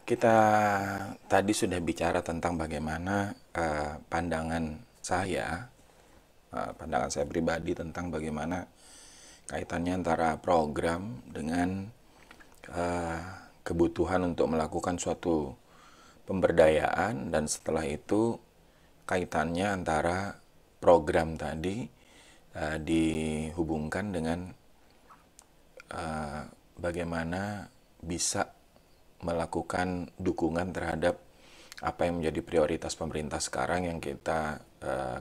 Kita tadi sudah bicara tentang bagaimana pandangan saya pribadi tentang bagaimana kaitannya antara program dengan eh, kebutuhan untuk melakukan suatu pemberdayaan, dan setelah itu kaitannya antara program tadi dihubungkan dengan bagaimana bisa melakukan dukungan terhadap apa yang menjadi prioritas pemerintah sekarang yang kita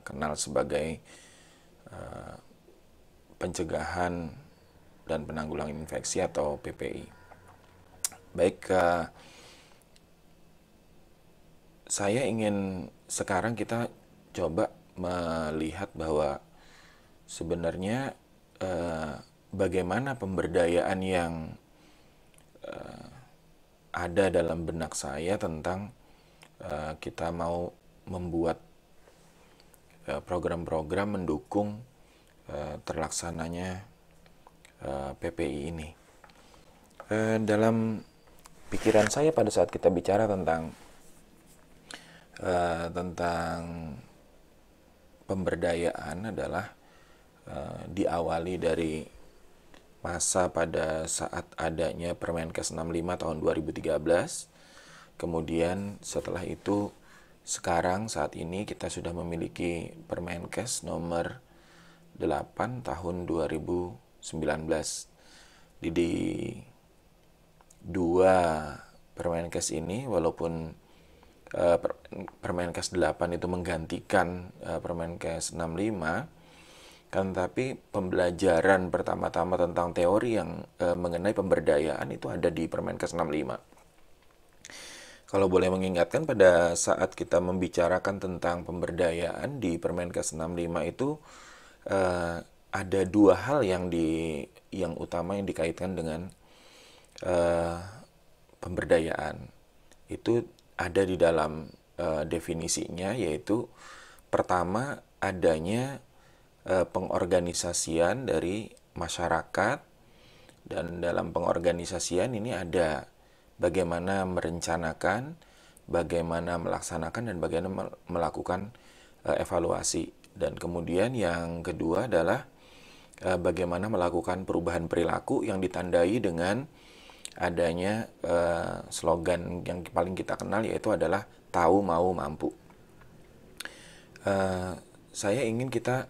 kenal sebagai pencegahan dan penanggulangan infeksi atau PPI. Baik, saya ingin sekarang kita coba melihat bahwa sebenarnya bagaimana pemberdayaan yang ada dalam benak saya tentang kita mau membuat program-program mendukung terlaksananya PPI ini. Dalam pikiran saya pada saat kita bicara tentang pemberdayaan adalah diawali dari masa pada saat adanya Permenkes 65 tahun 2013. Kemudian setelah itu sekarang saat ini kita sudah memiliki Permenkes nomor 8 tahun 2019. Di dua Permenkes ini, walaupun Permenkes 8 itu menggantikan Permenkes 65, kan tapi pembelajaran pertama-tama tentang teori yang mengenai pemberdayaan itu ada di Permenkes 65. Kalau boleh mengingatkan, pada saat kita membicarakan tentang pemberdayaan di Permenkes 65 itu ada dua hal yang utama yang dikaitkan dengan eh, pemberdayaan. Itu ada di dalam definisinya, yaitu pertama adanya pengorganisasian dari masyarakat, dan dalam pengorganisasian ini ada bagaimana merencanakan, bagaimana melaksanakan, dan bagaimana melakukan evaluasi. Dan kemudian yang kedua adalah bagaimana melakukan perubahan perilaku yang ditandai dengan adanya slogan yang paling kita kenal, yaitu adalah tahu, mau, mampu. Eh, saya ingin kita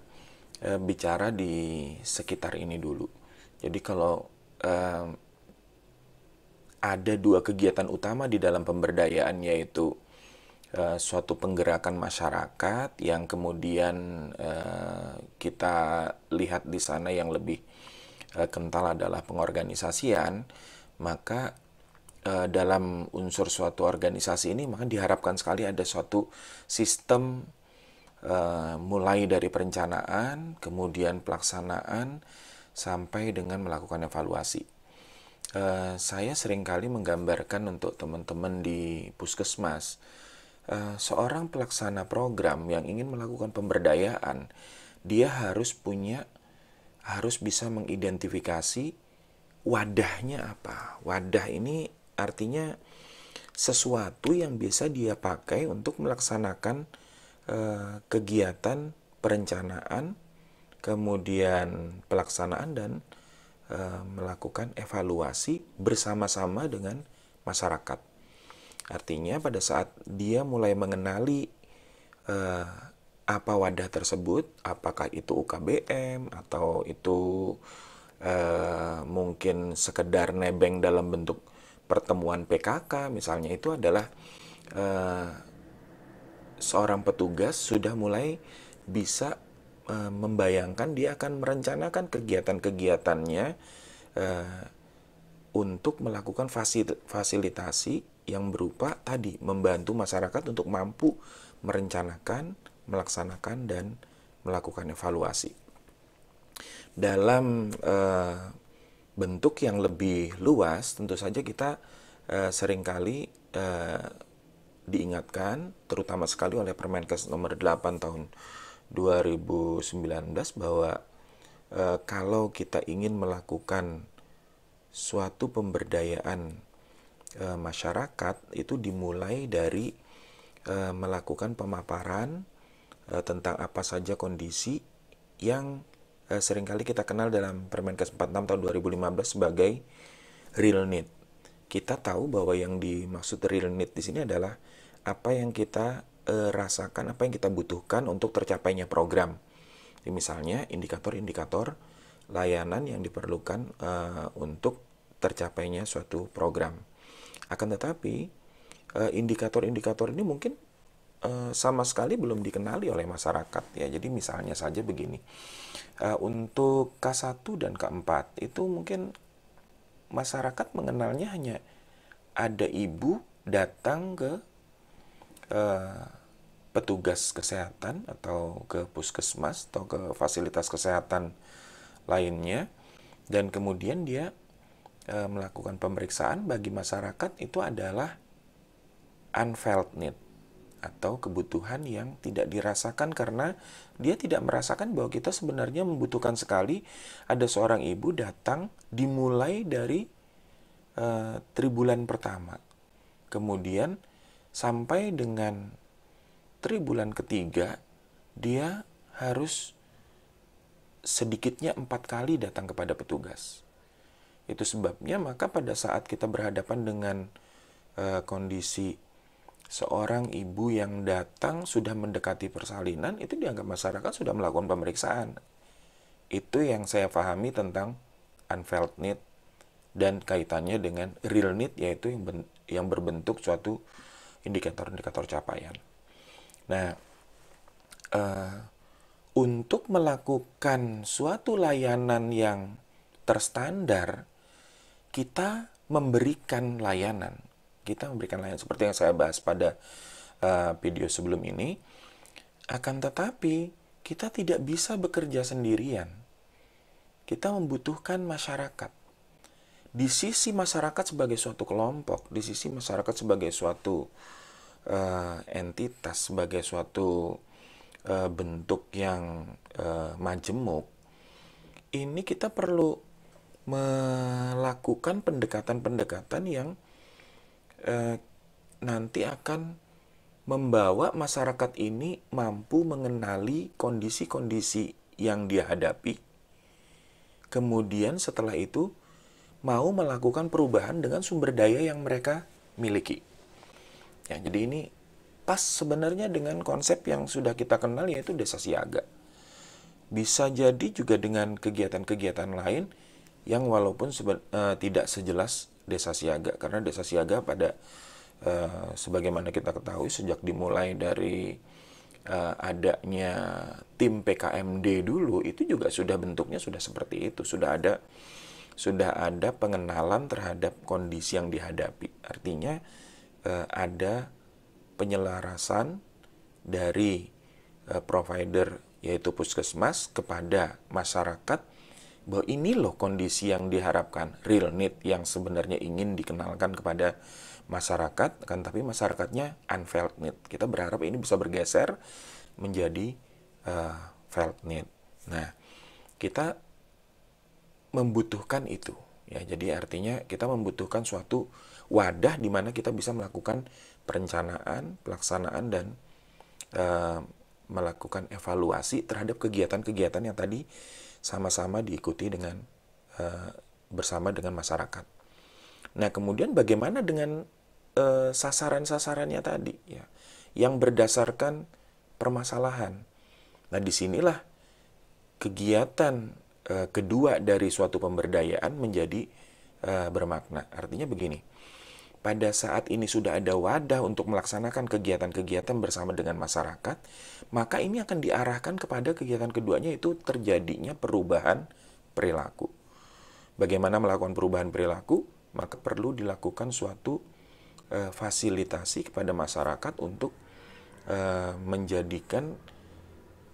bicara di sekitar ini dulu. Jadi kalau eh, ada dua kegiatan utama di dalam pemberdayaan, yaitu suatu penggerakan masyarakat yang kemudian kita lihat di sana yang lebih kental adalah pengorganisasian, maka dalam unsur suatu organisasi ini maka diharapkan sekali ada suatu sistem mulai dari perencanaan, kemudian pelaksanaan, sampai dengan melakukan evaluasi. Saya seringkali menggambarkan untuk teman-teman di puskesmas, seorang pelaksana program yang ingin melakukan pemberdayaan, dia harus bisa mengidentifikasi wadahnya apa. Wadah ini artinya sesuatu yang bisa dia pakai untuk melaksanakan kegiatan perencanaan, kemudian pelaksanaan, dan melakukan evaluasi bersama-sama dengan masyarakat. Artinya pada saat dia mulai mengenali eh, apa wadah tersebut, apakah itu UKBM atau itu mungkin sekedar nebeng dalam bentuk pertemuan PKK misalnya, itu adalah eh, seorang petugas sudah mulai bisa membayangkan dia akan merencanakan kegiatan-kegiatannya eh, untuk melakukan fasilitasi yang berupa tadi membantu masyarakat untuk mampu merencanakan, melaksanakan, dan melakukan evaluasi. Dalam bentuk yang lebih luas, tentu saja kita seringkali diingatkan, terutama sekali oleh Permenkes nomor 8 tahun 2019, bahwa kalau kita ingin melakukan suatu pemberdayaan masyarakat itu dimulai dari melakukan pemaparan tentang apa saja kondisi yang seringkali kita kenal dalam Permenkes 46 tahun 2015 sebagai real need. Kita tahu bahwa yang dimaksud real need di sini adalah apa yang kita rasakan, apa yang kita butuhkan untuk tercapainya program. Jadi misalnya indikator-indikator layanan yang diperlukan untuk tercapainya suatu program. Akan tetapi indikator-indikator ini mungkin sama sekali belum dikenali oleh masyarakat ya. Jadi misalnya saja begini, untuk K1 dan K4 itu mungkin masyarakat mengenalnya hanya ada ibu datang ke petugas kesehatan atau ke puskesmas atau ke fasilitas kesehatan lainnya, dan kemudian dia melakukan pemeriksaan. Bagi masyarakat itu adalah unfelt need atau kebutuhan yang tidak dirasakan karena dia tidak merasakan bahwa kita sebenarnya membutuhkan sekali ada seorang ibu datang dimulai dari tribulan pertama. Kemudian sampai dengan tribulan ketiga dia harus sedikitnya 4 kali datang kepada petugas. Itu sebabnya maka pada saat kita berhadapan dengan kondisi seorang ibu yang datang sudah mendekati persalinan, itu dianggap masyarakat sudah melakukan pemeriksaan. Itu yang saya pahami tentang unfelt need dan kaitannya dengan real need, yaitu yang berbentuk suatu indikator-indikator capaian. Nah, untuk melakukan suatu layanan yang terstandar, kita memberikan layanan. Kita memberikan layanan seperti yang saya bahas pada video sebelum ini. Akan tetapi, kita tidak bisa bekerja sendirian. Kita membutuhkan masyarakat. Di sisi masyarakat sebagai suatu kelompok, di sisi masyarakat sebagai suatu entitas, sebagai suatu bentuk yang majemuk, ini kita perlu melakukan pendekatan-pendekatan yang nanti akan membawa masyarakat ini mampu mengenali kondisi-kondisi yang dia hadapi. Kemudian setelah itu mau melakukan perubahan dengan sumber daya yang mereka miliki. Ya, jadi ini pas sebenarnya dengan konsep yang sudah kita kenal, yaitu desa siaga. Bisa jadi juga dengan kegiatan-kegiatan lain yang walaupun tidak sejelas desa siaga, karena desa siaga pada sebagaimana kita ketahui sejak dimulai dari adanya tim PKMD dulu, itu juga sudah bentuknya sudah seperti itu, sudah ada pengenalan terhadap kondisi yang dihadapi. Artinya ada penyelarasan dari provider yaitu puskesmas kepada masyarakat bahwa ini loh kondisi yang diharapkan, real need yang sebenarnya ingin dikenalkan kepada masyarakat, kan tapi masyarakatnya unfelt need. Kita berharap ini bisa bergeser menjadi felt need. Nah, kita membutuhkan itu ya. Jadi artinya kita membutuhkan suatu wadah di mana kita bisa melakukan perencanaan, pelaksanaan, dan melakukan evaluasi terhadap kegiatan-kegiatan yang tadi sama-sama diikuti dengan bersama dengan masyarakat. Nah, kemudian bagaimana dengan sasaran-sasarannya tadi ya, yang berdasarkan permasalahan. Nah, disinilah kegiatan kedua dari suatu pemberdayaan menjadi bermakna. Artinya begini, pada saat ini sudah ada wadah untuk melaksanakan kegiatan-kegiatan bersama dengan masyarakat, maka ini akan diarahkan kepada kegiatan keduanya, itu terjadinya perubahan perilaku. Bagaimana melakukan perubahan perilaku? Maka perlu dilakukan suatu fasilitasi kepada masyarakat untuk menjadikan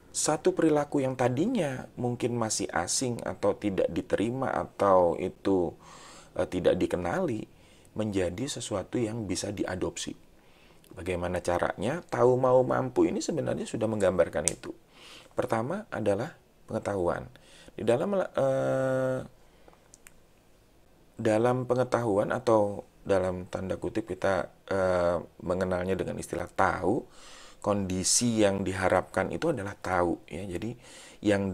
satu perilaku yang tadinya mungkin masih asing atau tidak diterima atau itu tidak dikenali, menjadi sesuatu yang bisa diadopsi. Bagaimana caranya? Tahu mau mampu ini sebenarnya sudah menggambarkan itu. Pertama adalah pengetahuan. Di dalam pengetahuan atau dalam tanda kutip kita mengenalnya dengan istilah tahu, kondisi yang diharapkan itu adalah tahu ya. Jadi yang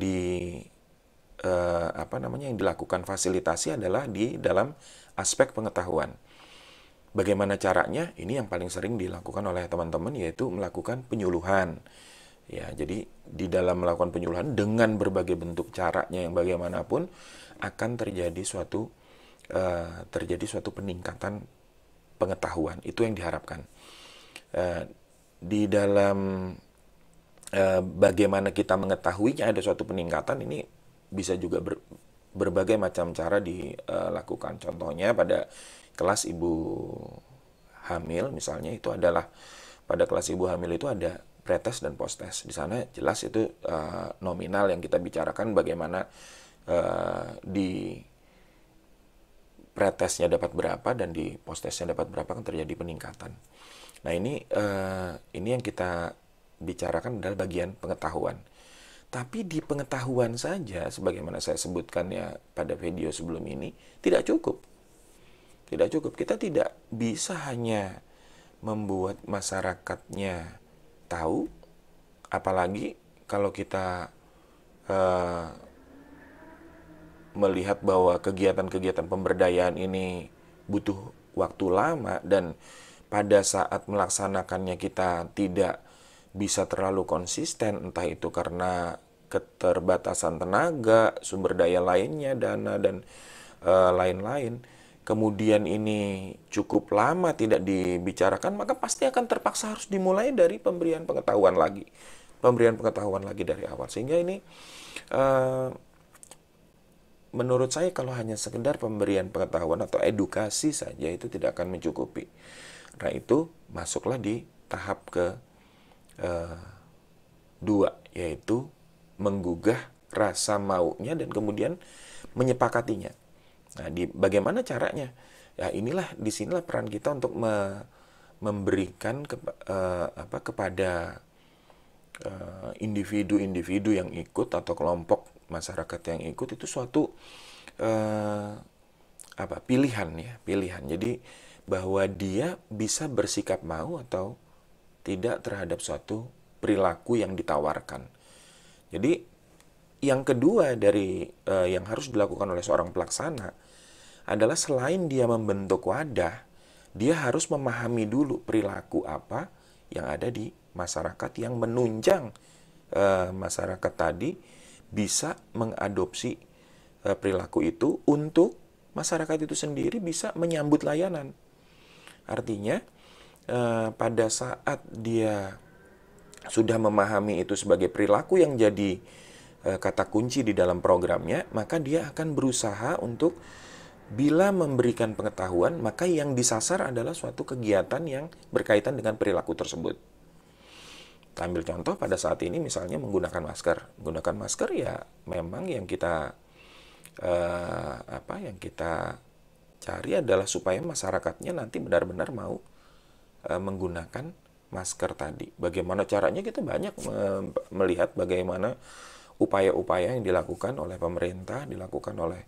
yang dilakukan fasilitasi adalah di dalam aspek pengetahuan. Bagaimana caranya? Ini yang paling sering dilakukan oleh teman-teman, yaitu melakukan penyuluhan. Ya, jadi di dalam melakukan penyuluhan dengan berbagai bentuk caranya yang bagaimanapun akan terjadi suatu peningkatan pengetahuan. Itu yang diharapkan. Di dalam bagaimana kita mengetahuinya ada suatu peningkatan, ini bisa juga berbagai macam cara dilakukan. Contohnya pada kelas ibu hamil misalnya, itu adalah pada kelas ibu hamil itu ada pretest dan posttest. Di sana jelas itu nominal yang kita bicarakan bagaimana di pretestnya dapat berapa dan di posttestnya dapat berapa, kan terjadi peningkatan. Nah, ini yang kita bicarakan adalah bagian pengetahuan. Tapi di pengetahuan saja, sebagaimana saya sebutkan ya pada video sebelum ini, tidak cukup. Tidak cukup. Kita tidak bisa hanya membuat masyarakatnya tahu, apalagi kalau kita melihat bahwa kegiatan-kegiatan pemberdayaan ini butuh waktu lama, dan pada saat melaksanakannya kita tidak bisa terlalu konsisten, entah itu karena keterbatasan tenaga, sumber daya lainnya, dana, dan lain-lain. Kemudian ini cukup lama tidak dibicarakan, maka pasti akan terpaksa harus dimulai dari pemberian pengetahuan lagi. Pemberian pengetahuan lagi dari awal. Sehingga ini menurut saya kalau hanya sekedar pemberian pengetahuan atau edukasi saja itu tidak akan mencukupi. Nah, itu masuklah di tahap kedua, yaitu menggugah rasa maunya dan kemudian menyepakatinya. Nah, bagaimana caranya? Ya, disinilah peran kita untuk memberikan kepada individu-individu yang ikut atau kelompok masyarakat yang ikut itu suatu pilihan ya, pilihan. Jadi bahwa dia bisa bersikap mau atau tidak terhadap suatu perilaku yang ditawarkan. Jadi yang kedua dari yang harus dilakukan oleh seorang pelaksana adalah selain dia membentuk wadah, dia harus memahami dulu perilaku apa yang ada di masyarakat yang menunjang masyarakat tadi bisa mengadopsi perilaku itu untuk masyarakat itu sendiri bisa menyambut layanan. Artinya pada saat dia sudah memahami itu sebagai perilaku yang jadi kata kunci di dalam programnya, maka dia akan berusaha untuk bila memberikan pengetahuan, maka yang disasar adalah suatu kegiatan yang berkaitan dengan perilaku tersebut. Ambil contoh pada saat ini misalnya menggunakan masker. Menggunakan masker ya memang yang kita cari adalah supaya masyarakatnya nanti benar-benar mau menggunakan masker tadi. Bagaimana caranya, kita banyak melihat bagaimana upaya-upaya yang dilakukan oleh pemerintah, dilakukan oleh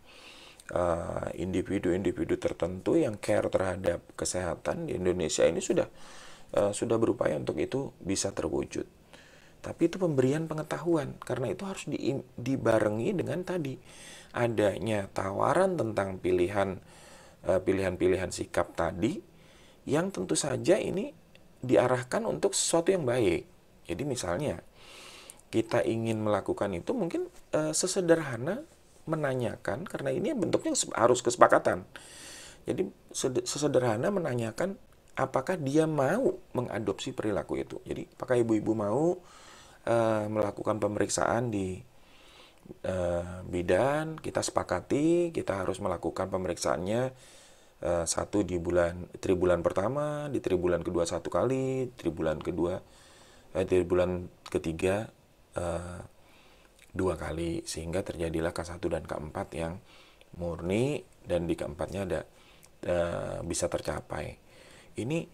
individu-individu tertentu yang care terhadap kesehatan di Indonesia ini sudah berupaya untuk itu bisa terwujud. Tapi itu pemberian pengetahuan, karena itu harus dibarengi dengan tadi adanya tawaran tentang pilihan-pilihan sikap tadi yang tentu saja ini diarahkan untuk sesuatu yang baik. Jadi misalnya kita ingin melakukan itu mungkin sesederhana menanyakan, karena ini bentuknya harus kesepakatan. Jadi sesederhana menanyakan apakah dia mau mengadopsi perilaku itu. Jadi apakah ibu-ibu mau melakukan pemeriksaan di bidan, kita sepakati kita harus melakukan pemeriksaannya satu di tribulan pertama, di tribulan kedua satu kali, tribulan ketiga dua kali, sehingga terjadilah K1 dan K4 yang murni, dan di keempatnya ada bisa tercapai. Ini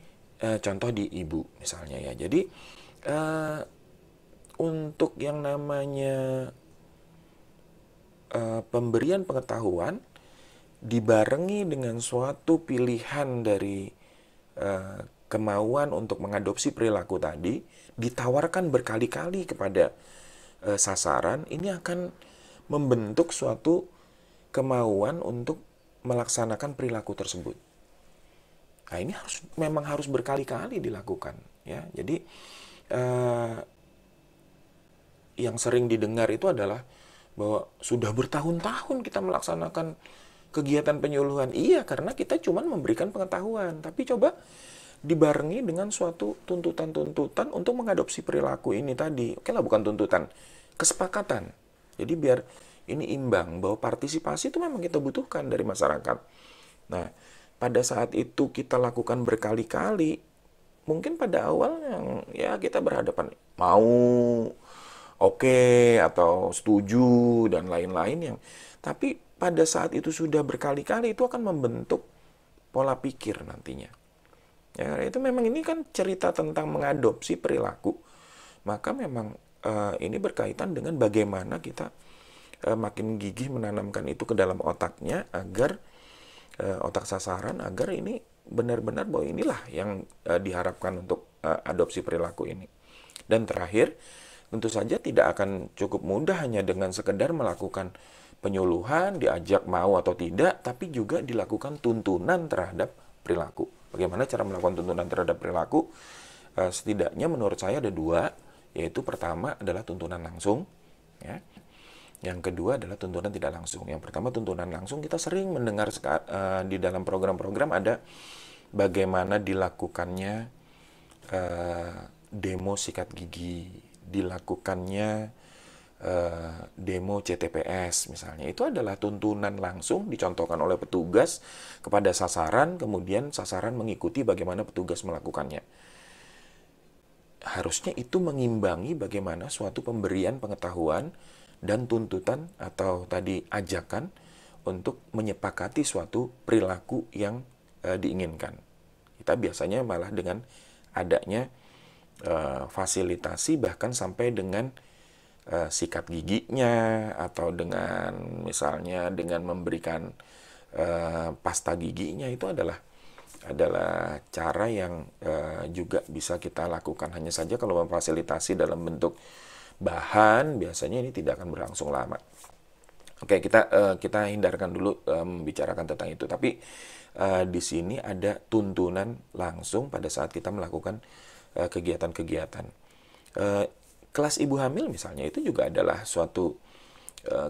contoh di ibu misalnya ya. Jadi untuk yang namanya pemberian pengetahuan dibarengi dengan suatu pilihan dari kemauan untuk mengadopsi perilaku tadi, ditawarkan berkali-kali kepada sasaran, ini akan membentuk suatu kemauan untuk melaksanakan perilaku tersebut. Nah, ini memang harus berkali-kali dilakukan, ya. Jadi yang sering didengar itu adalah bahwa sudah bertahun-tahun kita melaksanakan kegiatan penyuluhan. Iya, karena kita cuma memberikan pengetahuan, tapi coba dibarengi dengan suatu tuntutan-tuntutan untuk mengadopsi perilaku ini tadi. Oke lah, bukan tuntutan, kesepakatan. Jadi biar ini imbang, bahwa partisipasi itu memang kita butuhkan dari masyarakat. Nah, pada saat itu kita lakukan berkali-kali, mungkin pada awal yang ya kita berhadapan mau oke atau setuju dan lain-lain, yang tapi pada saat itu sudah berkali-kali itu akan membentuk pola pikir nantinya. Ya, itu memang ini kan cerita tentang mengadopsi perilaku. Maka memang ini berkaitan dengan bagaimana kita makin gigih menanamkan itu ke dalam otaknya, agar otak sasaran, agar ini benar-benar bahwa inilah yang diharapkan untuk adopsi perilaku ini. Dan terakhir, tentu saja tidak akan cukup mudah hanya dengan sekedar melakukan penyuluhan, diajak mau atau tidak, tapi juga dilakukan tuntunan terhadap perilaku. Bagaimana cara melakukan tuntunan terhadap perilaku? Setidaknya menurut saya ada dua, yaitu pertama adalah tuntunan langsung, ya. Yang kedua adalah tuntunan tidak langsung. Yang pertama tuntunan langsung, kita sering mendengar di dalam program-program ada bagaimana dilakukannya demo sikat gigi, dilakukannya demo CTPS misalnya. Itu adalah tuntunan langsung dicontohkan oleh petugas kepada sasaran, kemudian sasaran mengikuti bagaimana petugas melakukannya. Harusnya itu mengimbangi bagaimana suatu pemberian pengetahuan dan tuntutan atau tadi ajakan untuk menyepakati suatu perilaku yang diinginkan. Kita biasanya malah dengan adanya fasilitasi, bahkan sampai dengan sikat giginya, atau dengan misalnya dengan memberikan pasta giginya, itu adalah cara yang juga bisa kita lakukan. Hanya saja kalau memfasilitasi dalam bentuk bahan, biasanya ini tidak akan berlangsung lama. Oke, kita hindarkan dulu membicarakan tentang itu. Tapi di sini ada tuntunan langsung pada saat kita melakukan kegiatan-kegiatan. Kelas ibu hamil misalnya, itu juga adalah suatu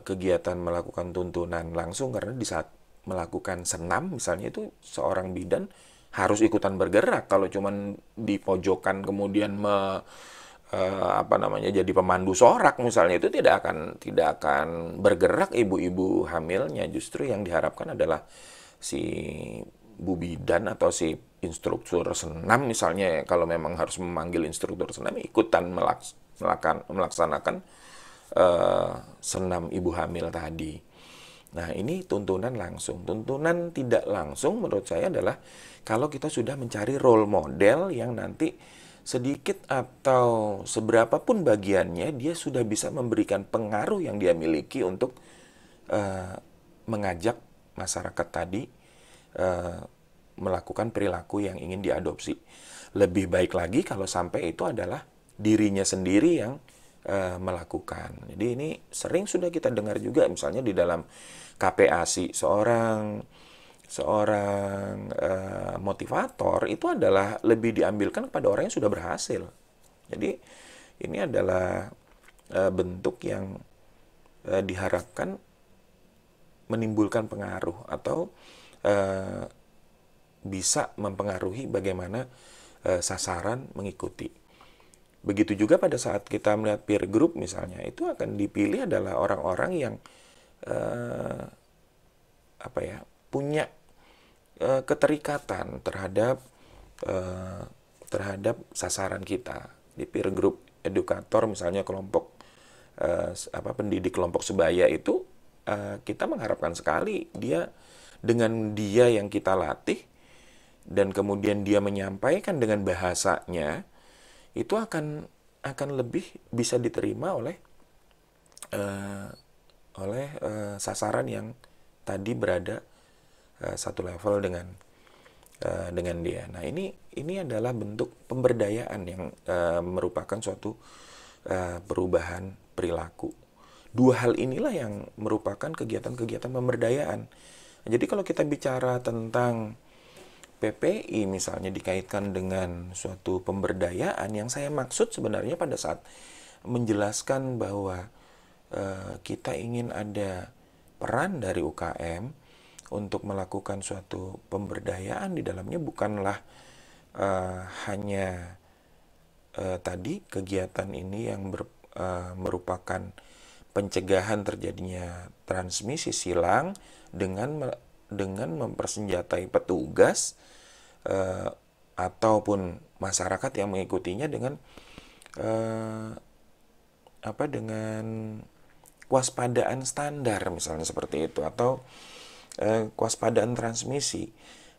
kegiatan melakukan tuntunan langsung, karena di saat melakukan senam misalnya, itu seorang bidan harus ikutan bergerak. Kalau cuman di pojokan kemudian jadi pemandu sorak misalnya, itu tidak akan bergerak ibu-ibu hamilnya. Justru yang diharapkan adalah si bu bidan atau si instruktur senam misalnya, kalau memang harus memanggil instruktur senam, ikutan melaksanakan senam ibu hamil tadi. Nah, ini tuntunan langsung. Tuntunan tidak langsung menurut saya adalah kalau kita sudah mencari role model yang nanti sedikit atau seberapa pun bagiannya dia sudah bisa memberikan pengaruh yang dia miliki untuk mengajak masyarakat tadi melakukan perilaku yang ingin diadopsi. Lebih baik lagi kalau sampai itu adalah dirinya sendiri yang melakukan. Jadi ini sering sudah kita dengar juga, misalnya di dalam KPASI, seorang motivator itu adalah lebih diambilkan kepada orang yang sudah berhasil. Jadi ini adalah bentuk yang diharapkan menimbulkan pengaruh atau bisa mempengaruhi bagaimana sasaran mengikuti. Begitu juga pada saat kita melihat peer group misalnya, itu akan dipilih adalah orang-orang yang punya keterikatan terhadap sasaran kita. Di peer group edukator misalnya, kelompok pendidik kelompok sebaya itu, kita mengharapkan sekali dengan dia yang kita latih, dan kemudian dia menyampaikan dengan bahasanya, itu akan lebih bisa diterima oleh sasaran yang tadi berada satu level dengan dia. Nah, ini adalah bentuk pemberdayaan yang merupakan suatu perubahan perilaku. Dua hal inilah yang merupakan kegiatan-kegiatan pemberdayaan. Jadi kalau kita bicara tentang PPI misalnya dikaitkan dengan suatu pemberdayaan, yang saya maksud sebenarnya pada saat menjelaskan bahwa kita ingin ada peran dari UKM untuk melakukan suatu pemberdayaan di dalamnya bukanlah hanya tadi kegiatan ini yang merupakan pencegahan terjadinya transmisi silang dengan mempersenjatai petugas eh, ataupun masyarakat yang mengikutinya dengan eh, dengan kewaspadaan standar misalnya seperti itu, atau kewaspadaan transmisi,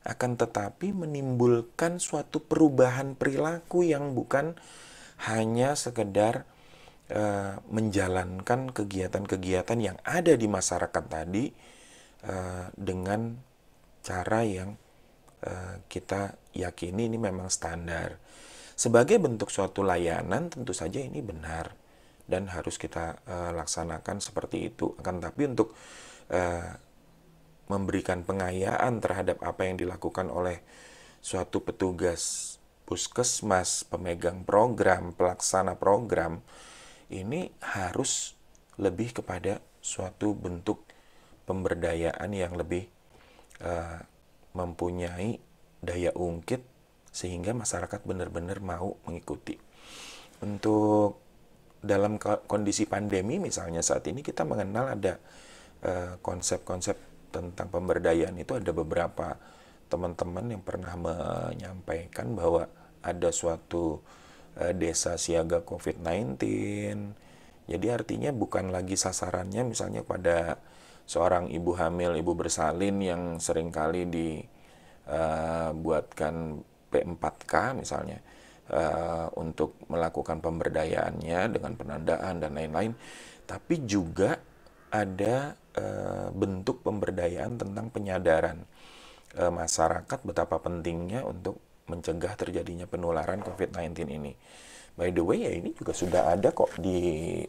akan tetapi menimbulkan suatu perubahan perilaku yang bukan hanya sekedar menjalankan kegiatan-kegiatan yang ada di masyarakat tadi dengan cara yang kita yakini ini memang standar. Sebagai bentuk suatu layanan tentu saja ini benar dan harus kita laksanakan seperti itu. Akan tapi untuk memberikan pengayaan terhadap apa yang dilakukan oleh suatu petugas puskesmas, pemegang program, pelaksana program, ini harus lebih kepada suatu bentuk pemberdayaan yang lebih mempunyai daya ungkit sehingga masyarakat benar-benar mau mengikuti. Untuk dalam kondisi pandemi misalnya saat ini kita mengenal ada konsep-konsep tentang pemberdayaan itu, ada beberapa teman-teman yang pernah menyampaikan bahwa ada suatu desa siaga COVID-19. Jadi artinya bukan lagi sasarannya misalnya pada seorang ibu hamil, ibu bersalin yang seringkali dibuatkan P4K misalnya untuk melakukan pemberdayaannya dengan penandaan dan lain-lain, tapi juga ada bentuk pemberdayaan tentang penyadaran masyarakat betapa pentingnya untuk mencegah terjadinya penularan COVID-19 ini. By the way, ya ini juga sudah ada kok di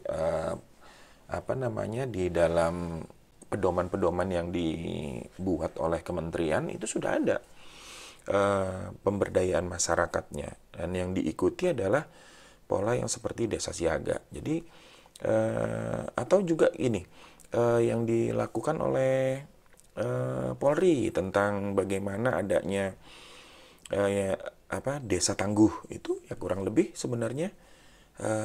di dalam pedoman-pedoman yang dibuat oleh kementerian, itu sudah ada pemberdayaan masyarakatnya, dan yang diikuti adalah pola yang seperti desa siaga. Jadi atau juga ini yang dilakukan oleh Polri tentang bagaimana adanya desa tangguh, itu ya kurang lebih sebenarnya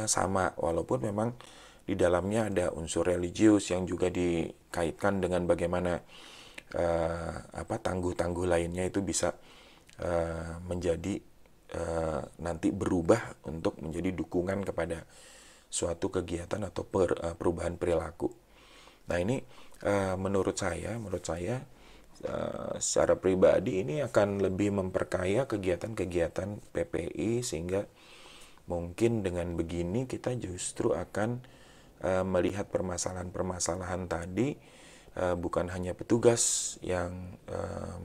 sama, walaupun memang di dalamnya ada unsur religius yang juga dikaitkan dengan bagaimana tangguh-tangguh lainnya itu bisa menjadi nanti berubah untuk menjadi dukungan kepada suatu kegiatan atau perubahan perilaku. Nah, ini menurut saya secara pribadi ini akan lebih memperkaya kegiatan-kegiatan PPI, sehingga mungkin dengan begini kita justru akan melihat permasalahan-permasalahan tadi bukan hanya petugas yang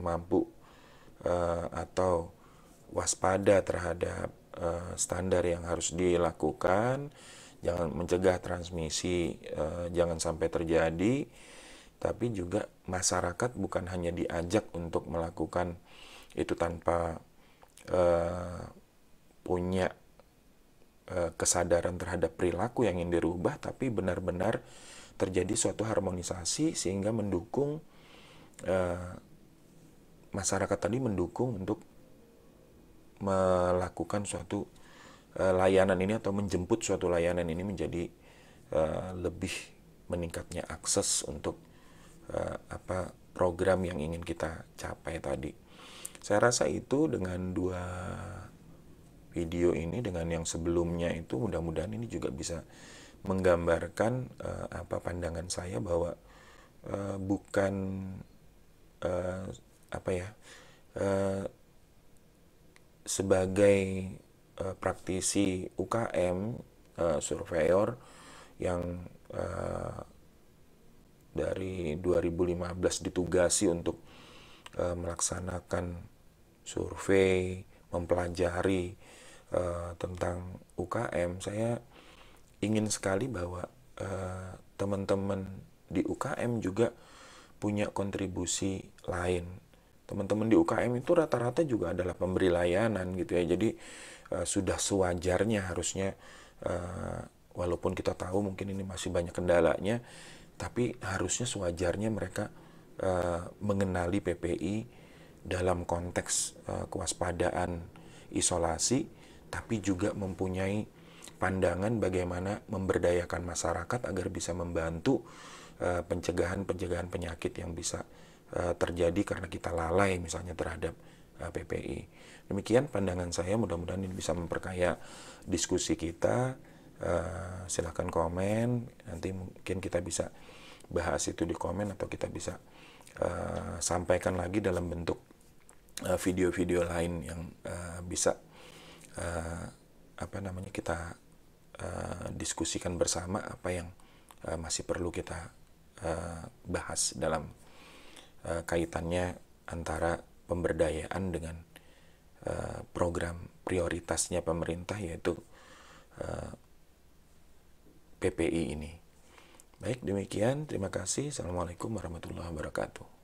mampu atau waspada terhadap standar yang harus dilakukan, jangan mencegah transmisi, jangan sampai terjadi, tapi juga masyarakat bukan hanya diajak untuk melakukan itu tanpa punya kesadaran terhadap perilaku yang ingin dirubah, tapi benar-benar terjadi suatu harmonisasi sehingga mendukung masyarakat tadi mendukung untuk melakukan suatu layanan ini atau menjemput suatu layanan ini menjadi lebih meningkatnya akses untuk program yang ingin kita capai tadi. Saya rasa itu dengan dua video ini dengan yang sebelumnya itu mudah-mudahan ini juga bisa menggambarkan pandangan saya bahwa bukan sebagai praktisi UKM, surveyor yang dari 2015 ditugasi untuk melaksanakan survei, mempelajari tentang UKM, saya ingin sekali bahwa teman-teman di UKM juga punya kontribusi lain. Teman-teman di UKM itu rata-rata juga adalah pemberi layanan gitu ya. Jadi sudah sewajarnya harusnya, walaupun kita tahu mungkin ini masih banyak kendalanya, tapi harusnya sewajarnya mereka mengenali PPI dalam konteks kewaspadaan isolasi, tapi juga mempunyai pandangan bagaimana memberdayakan masyarakat agar bisa membantu pencegahan penyakit yang bisa terjadi karena kita lalai misalnya terhadap PPI. Demikian pandangan saya, mudah-mudahan ini bisa memperkaya diskusi kita. Silahkan komen, nanti mungkin kita bisa bahas itu di komen, atau kita bisa sampaikan lagi dalam bentuk video-video lain yang bisa kita diskusikan bersama apa yang masih perlu kita bahas dalam kaitannya antara pemberdayaan dengan program prioritasnya pemerintah, yaitu PPI ini. Baik, demikian. Terima kasih. Assalamualaikum warahmatullahi wabarakatuh.